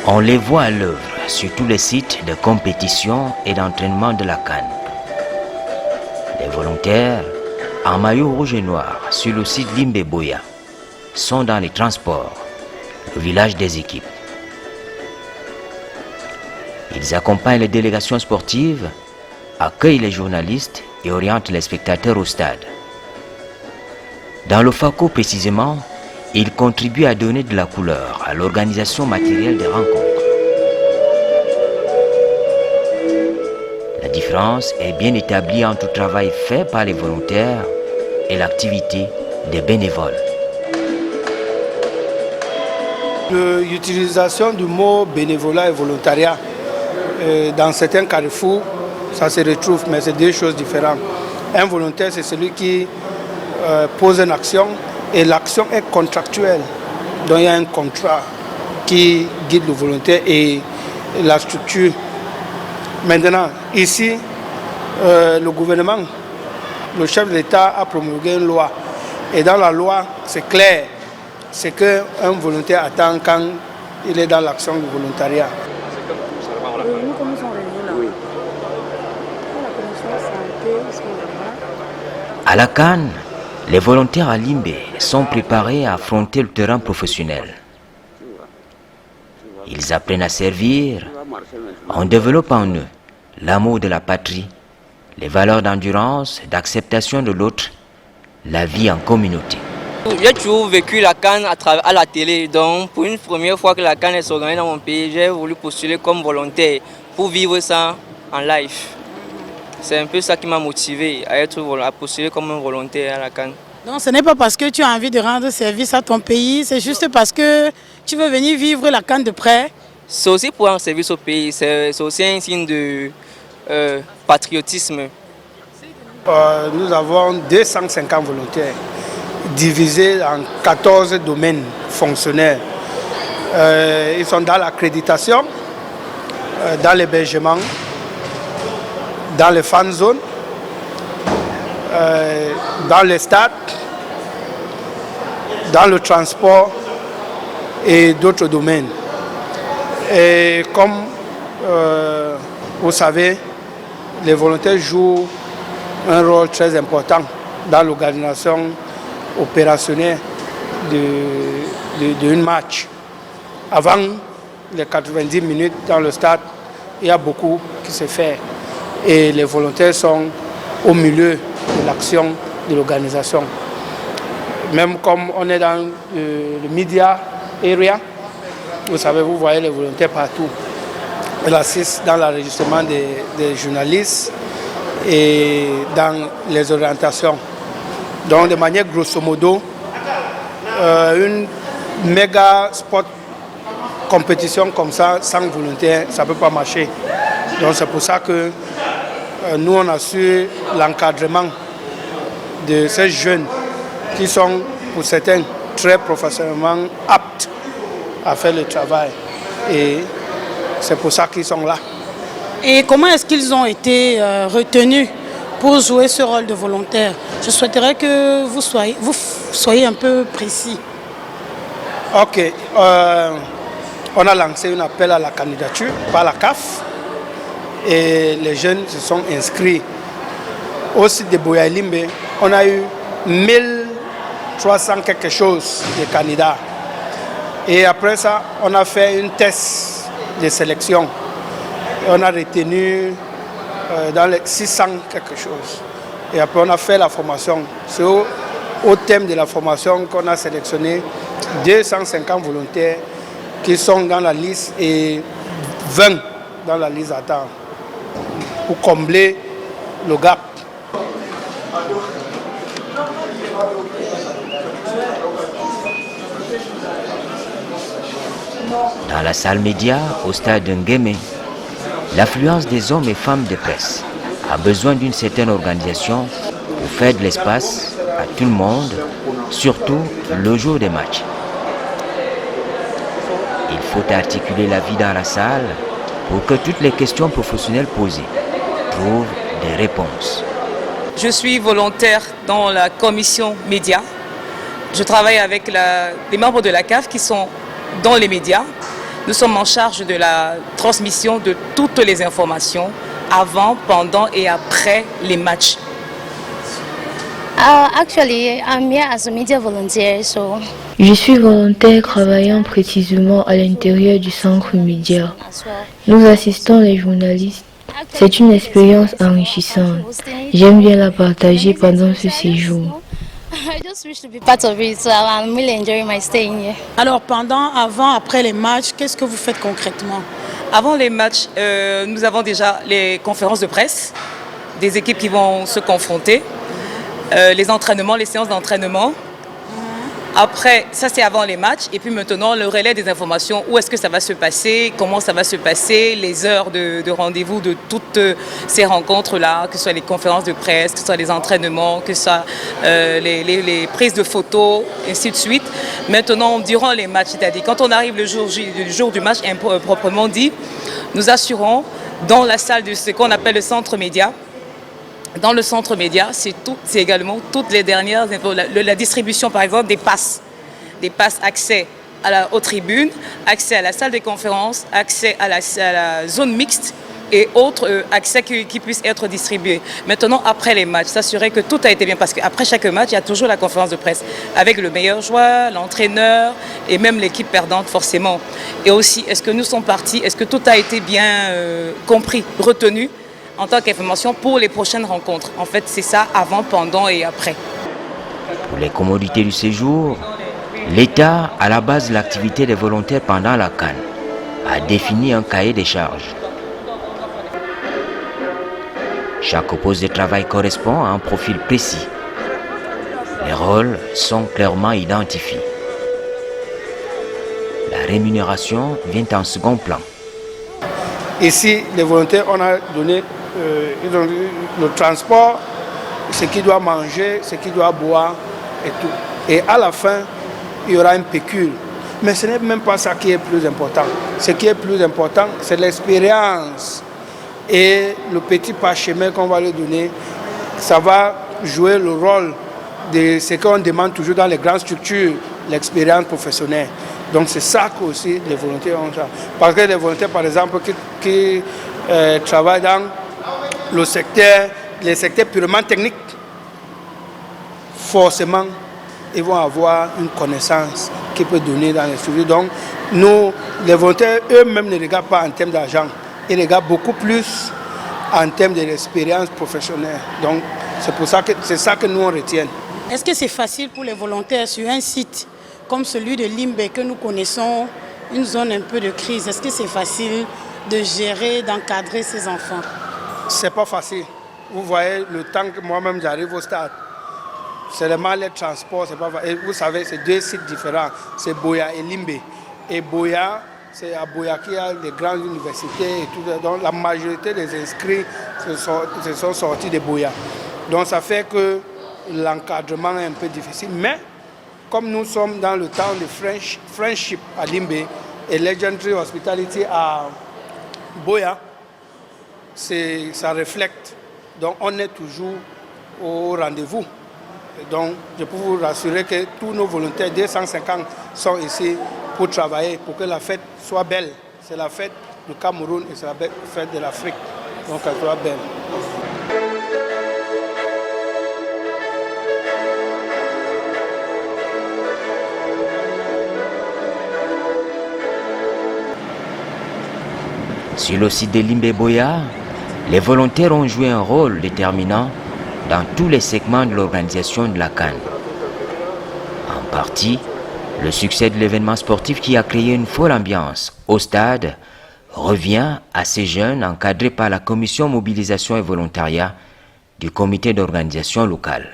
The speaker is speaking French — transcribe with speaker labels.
Speaker 1: On les voit à l'œuvre sur tous les sites de compétition et d'entraînement de la CAN. Les volontaires, en maillot rouge et noir, sur le site Limbe Boya, sont dans les transports, le village des équipes. Ils accompagnent les délégations sportives, accueillent les journalistes et orientent les spectateurs au stade. Dans le FACO précisément, ils contribuent à donner de la couleur à l'organisation matérielle des rencontres. La différence est bien établie entre le travail fait par les volontaires et l'activité des bénévoles.
Speaker 2: L'utilisation du mot bénévolat et volontariat, dans certains carrefours, ça se retrouve, mais c'est deux choses différentes. Un volontaire, c'est celui qui pose une action et l'action est contractuelle. Donc il y a un contrat qui guide le volontaire et la structure. Maintenant, ici, le gouvernement, le chef de l'État a promulgué une loi. Et dans la loi, c'est clair, c'est qu'un volontaire attend quand il est dans l'action du volontariat.
Speaker 1: À la CAN, les volontaires à Limbe sont préparés à affronter le terrain professionnel. Ils apprennent à servir en développant en eux l'amour de la patrie, les valeurs d'endurance, d'acceptation de l'autre, la vie en communauté.
Speaker 3: J'ai toujours vécu la CAN à la télé, donc pour une première fois que la CAN est organisée dans mon pays, j'ai voulu postuler comme volontaire pour vivre ça en live. C'est un peu ça qui m'a motivé à postuler comme un volontaire à la CAN.
Speaker 4: Donc ce n'est pas parce que tu as envie de rendre service à ton pays, c'est juste parce que tu veux venir vivre la CAN de près.
Speaker 3: C'est aussi pour rendre service au pays, c'est aussi un signe de patriotisme.
Speaker 2: Nous avons 250 volontaires divisés en 14 domaines fonctionnels. Ils sont dans l'accréditation, dans l'hébergement, dans les fan zones, dans les stades, dans le transport et d'autres domaines. Et comme vous savez, les volontaires jouent un rôle très important dans l'organisation opérationnelle d'un match. Avant les 90 minutes dans le stade, il y a beaucoup qui se fait. Et les volontaires sont au milieu de l'action de l'organisation. Même comme on est dans le media area, vous savez, vous voyez les volontaires partout. Ils assistent dans l'enregistrement des journalistes et dans les orientations. Donc de manière grosso modo, une méga sport compétition comme ça, sans volontaire, ça ne peut pas marcher. Donc c'est pour ça que nous on assure l'encadrement de ces jeunes qui sont pour certains très professionnellement aptes à faire le travail. Et c'est pour ça qu'ils sont là.
Speaker 4: Et comment est-ce qu'ils ont été retenus pour jouer ce rôle de volontaire? Je souhaiterais que vous soyez un peu précis.
Speaker 2: Ok. On a lancé un appel à la candidature par la CAF et les jeunes se sont inscrits. Au site de Boya Limbe, on a eu 1300 quelque chose de candidats. Et après ça, on a fait un test de sélection. Et on a retenu dans les 600 quelque chose. Et après, on a fait la formation. C'est au thème de la formation qu'on a sélectionné 250 volontaires qui sont dans la liste et 20 dans la liste d'attente pour combler le gap.
Speaker 1: Dans la salle média, au stade Ngueme, l'affluence des hommes et femmes de presse a besoin d'une certaine organisation pour faire de l'espace à tout le monde, surtout le jour des matchs. Il faut articuler la vie dans la salle pour que toutes les questions professionnelles posées trouvent des réponses.
Speaker 5: Je suis volontaire dans la commission médias. Je travaille avec les membres de la CAF qui sont dans les médias. nous sommes en charge de la transmission de toutes les informations avant, pendant et après les matchs.
Speaker 6: Actually, I'm here as a media volunteer, so
Speaker 7: Je suis volontaire travaillant précisément à l'intérieur du centre média. Nous assistons les journalistes. C'est une expérience enrichissante. J'aime bien la partager pendant ce séjour.
Speaker 6: I just wish to be part of it, so I'm really enjoying my staying here.
Speaker 4: Alors pendant, avant, après les matchs, qu'est-ce que vous faites concrètement?
Speaker 5: Avant les matchs, nous avons déjà les conférences de presse, des équipes qui vont se confronter, les entraînements, les séances d'entraînement. Après, ça c'est avant les matchs, et puis maintenant le relais des informations, où est-ce que ça va se passer, comment ça va se passer, les heures de rendez-vous de toutes ces rencontres-là, que ce soit les conférences de presse, que ce soit les entraînements, que ce soit les prises de photos, ainsi de suite. Maintenant, durant les matchs, c'est-à-dire quand on arrive le jour du match, proprement dit, nous assurons dans la salle de ce qu'on appelle le centre média. Dans le centre média, c'est également toutes les dernières, la distribution par exemple des passes accès aux tribunes, accès à la salle des conférences, accès à la zone mixte et autres accès qui puissent être distribués. Maintenant, après les matchs, s'assurer que tout a été bien, parce qu'après chaque match, il y a toujours la conférence de presse avec le meilleur joueur, l'entraîneur et même l'équipe perdante forcément. Et aussi, est-ce que nous sommes partis, est-ce que tout a été bien compris, retenu en tant qu'information pour les prochaines rencontres. En fait, c'est ça avant, pendant et après.
Speaker 1: Pour les commodités du séjour, l'État, à la base de l'activité des volontaires pendant la CAN, a défini un cahier des charges. Chaque poste de travail correspond à un profil précis. Les rôles sont clairement identifiés. La rémunération vient en second plan.
Speaker 2: Ici, les volontaires, on a donné ils ont le transport, ce qu'ils doivent manger, ce qu'ils doivent boire et tout. Et à la fin, il y aura un pécule. Mais ce n'est même pas ça qui est plus important. Ce qui est plus important, c'est l'expérience. Et le petit parchemin qu'on va leur donner, ça va jouer le rôle de ce qu'on demande toujours dans les grandes structures, l'expérience professionnelle. Donc c'est ça que aussi les volontaires ont ça. Parce que les volontaires, par exemple, qui travaillent dans les secteurs purement techniques, forcément, ils vont avoir une connaissance qu'ils peuvent donner dans les structures. Donc, nous, les volontaires, eux-mêmes ne regardent pas en termes d'argent. Ils regardent beaucoup plus en termes de l'expérience professionnelle. Donc, c'est pour ça que c'est ça que nous on retient.
Speaker 4: Est-ce que c'est facile pour les volontaires sur un site comme celui de Limbe que nous connaissons, une zone un peu de crise? Est-ce que c'est facile de gérer, d'encadrer ces enfants?
Speaker 2: C'est pas facile. Vous voyez, le temps que moi-même j'arrive au stade, seulement les transports, c'est pas facile. Et vous savez, c'est deux sites différents. C'est Boya et Limbe. Et Boya, c'est à Boya qu'il y a les grandes universités et tout. Donc la majorité des inscrits se sont sortis de Boya. Donc ça fait que l'encadrement est un peu difficile. Mais comme nous sommes dans le temps de friendship à Limbe et Legendary Hospitality à Boya, ça reflète. Donc on est toujours au rendez-vous. Donc je peux vous rassurer que tous nos volontaires, 250, sont ici pour travailler, pour que la fête soit belle. C'est la fête du Cameroun et c'est la fête de l'Afrique. Donc elle soit belle.
Speaker 1: Sur le site de Limbe Boya, les volontaires ont joué un rôle déterminant dans tous les segments de l'organisation de la CAN. En partie, le succès de l'événement sportif qui a créé une folle ambiance au stade revient à ces jeunes encadrés par la commission mobilisation et volontariat du comité d'organisation locale.